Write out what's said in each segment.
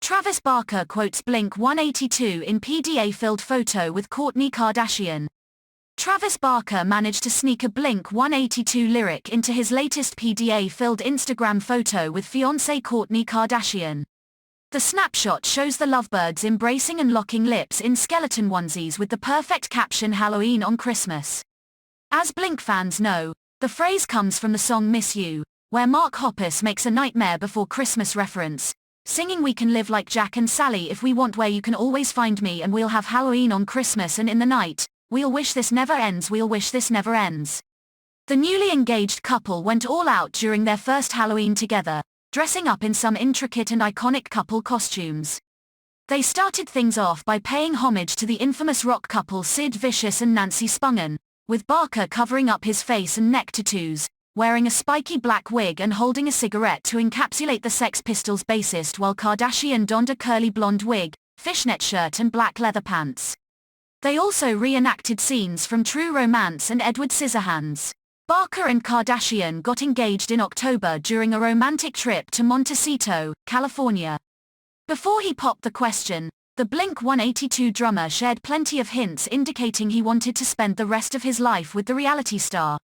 Travis Barker quotes Blink-182 in PDA-Filled photo with Kourtney Kardashian. Travis Barker managed to sneak a Blink-182 lyric into his latest PDA-Filled Instagram photo with fiancée Kourtney Kardashian. The snapshot shows the lovebirds embracing and locking lips in skeleton onesies with the perfect caption "Halloween on Christmas." As Blink fans know, the phrase comes from the song Miss You, where Mark Hoppus makes a Nightmare Before Christmas reference, singing "We can live like Jack and Sally if we want, where you can always find me, and we'll have Halloween on Christmas and in the night, we'll wish this never ends, we'll wish this never ends." The newly engaged couple went all out during their first Halloween together, dressing up in some intricate and iconic couple costumes. They started things off by paying homage to the infamous rock couple Sid Vicious and Nancy Spungen, with Barker covering up his face and neck tattoos, wearing a spiky black wig and holding a cigarette to encapsulate the Sex Pistols bassist, while Kardashian donned a curly blonde wig, fishnet shirt and black leather pants. They also reenacted scenes from True Romance and Edward Scissorhands. Barker and Kardashian got engaged in October during a romantic trip to Montecito, California. Before he popped the question, the Blink-182 drummer shared plenty of hints indicating he wanted to spend the rest of his life with the reality star.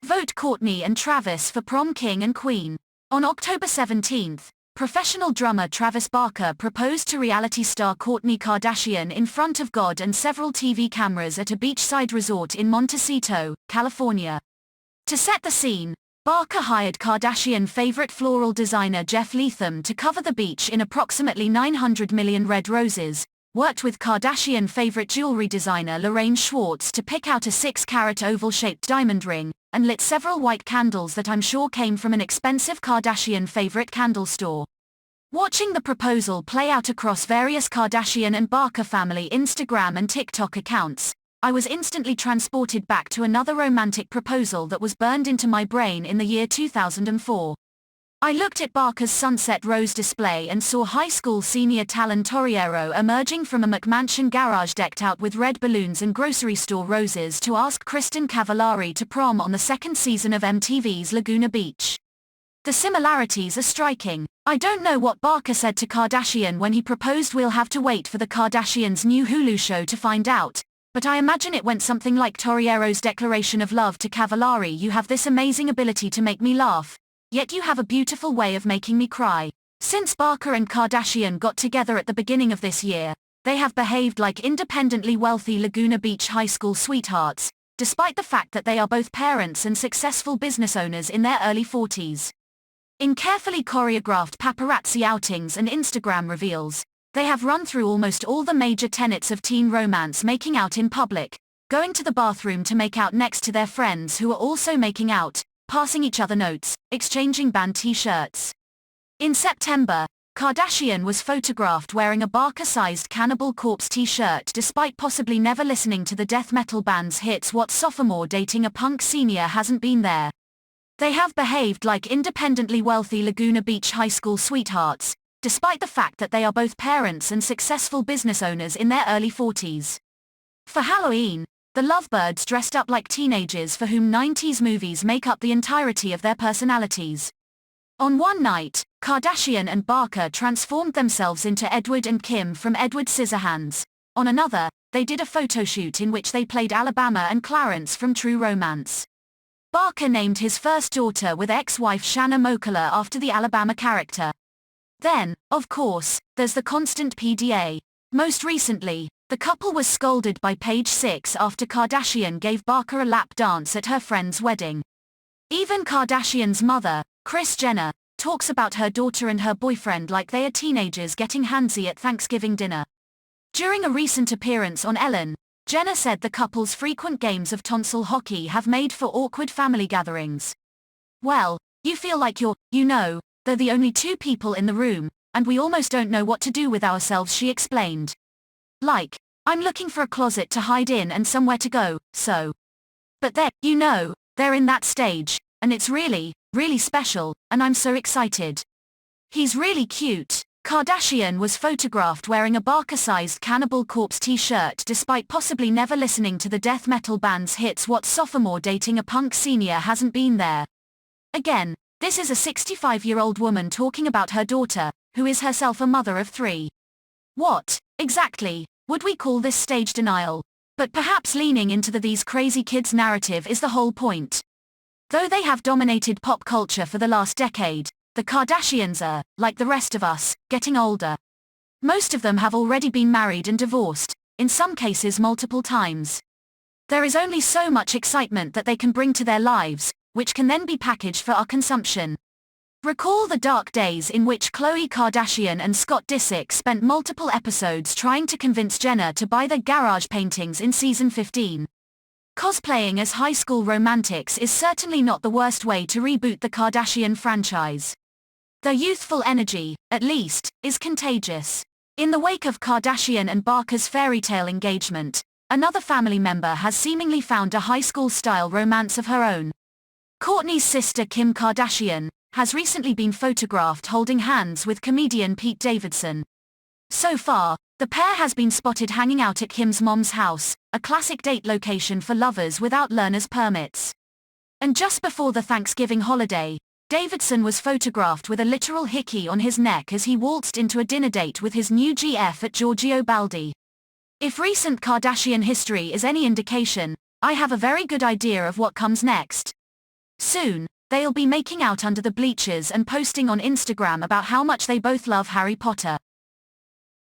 Vote Kourtney and Travis for prom king and queen. On October 17, professional drummer Travis Barker proposed to reality star Kourtney Kardashian in front of God and several TV cameras at a beachside resort in Montecito, California. To set the scene, Barker hired Kardashian favorite floral designer Jeff Leatham to cover the beach in approximately 900 million red roses, worked with Kardashian favorite jewelry designer Lorraine Schwartz to pick out a 6-carat oval-shaped diamond ring, and lit several white candles that I'm sure came from an expensive Kardashian favorite candle store. Watching the proposal play out across various Kardashian and Barker family Instagram and TikTok accounts, I was instantly transported back to another romantic proposal that was burned into my brain in the year 2004. I looked at Barker's Sunset Rose display and saw high school senior Talon Torriero emerging from a McMansion garage decked out with red balloons and grocery store roses to ask Kristen Cavallari to prom on the second season of MTV's Laguna Beach. The similarities are striking. I don't know what Barker said to Kardashian when he proposed. We'll have to wait for the Kardashians' new Hulu show to find out. But I imagine it went something like Torriero's declaration of love to Cavallari: "You have this amazing ability to make me laugh, yet you have a beautiful way of making me cry." Since Barker and Kardashian got together at the beginning of this year, they have behaved like independently wealthy Laguna Beach high school sweethearts, despite the fact that they are both parents and successful business owners in their early 40s. In carefully choreographed paparazzi outings and Instagram reveals, they have run through almost all the major tenets of teen romance: making out in public, going to the bathroom to make out next to their friends who are also making out, passing each other notes, exchanging band t-shirts. In September, Kardashian was photographed wearing a Barker-sized Cannibal Corpse t-shirt despite possibly never listening to the death metal band's hits. What sophomore dating a punk senior hasn't been there? They have behaved like independently wealthy Laguna Beach high school sweethearts, despite the fact that they are both parents and successful business owners in their early 40s. For Halloween, the lovebirds dressed up like teenagers for whom 90s movies make up the entirety of their personalities. On one night, Kardashian and Barker transformed themselves into Edward and Kim from Edward Scissorhands. On another, they did a photoshoot in which they played Alabama and Clarence from True Romance. Barker named his first daughter with ex-wife Shanna Moakler after the Alabama character. Then, of course, there's the constant PDA. Most recently, the couple was scolded by Page Six after Kardashian gave Barker a lap dance at her friend's wedding. Even Kardashian's mother, Kris Jenner, talks about her daughter and her boyfriend like they are teenagers getting handsy at Thanksgiving dinner. During a recent appearance on Ellen, Jenner said the couple's frequent games of tonsil hockey have made for awkward family gatherings. "Well, you feel like they're the only two people in the room, and we almost don't know what to do with ourselves," she explained. "Like, I'm looking for a closet to hide in and somewhere to go, so. But they're in that stage, and it's really, really special, and I'm so excited. He's really cute." Kardashian was photographed wearing a Barker-sized Cannibal Corpse t-shirt despite possibly never listening to the death metal band's hits. What sophomore dating a punk senior hasn't been there? Again, This is a 65-year-old woman talking about her daughter, who is herself a mother of 3. What, exactly, would we call this stage denial? But perhaps leaning into these crazy kids narrative is the whole point. Though they have dominated pop culture for the last decade, the Kardashians are, like the rest of us, getting older. Most of them have already been married and divorced, in some cases multiple times. There is only so much excitement that they can bring to their lives, which can then be packaged for our consumption. Recall the dark days in which Khloé Kardashian and Scott Disick spent multiple episodes trying to convince Jenner to buy their garage paintings in season 15. Cosplaying as high school romantics is certainly not the worst way to reboot the Kardashian franchise. Their youthful energy, at least, is contagious. In the wake of Kardashian and Barker's fairy tale engagement, another family member has seemingly found a high school-style romance of her own. Kourtney's sister Kim Kardashian has recently been photographed holding hands with comedian Pete Davidson. So far, the pair has been spotted hanging out at Kim's mom's house, a classic date location for lovers without learner's permits. And just before the Thanksgiving holiday, Davidson was photographed with a literal hickey on his neck as he waltzed into a dinner date with his new GF at Giorgio Baldi. If recent Kardashian history is any indication, I have a very good idea of what comes next. Soon, they'll be making out under the bleachers and posting on Instagram about how much they both love Harry Potter.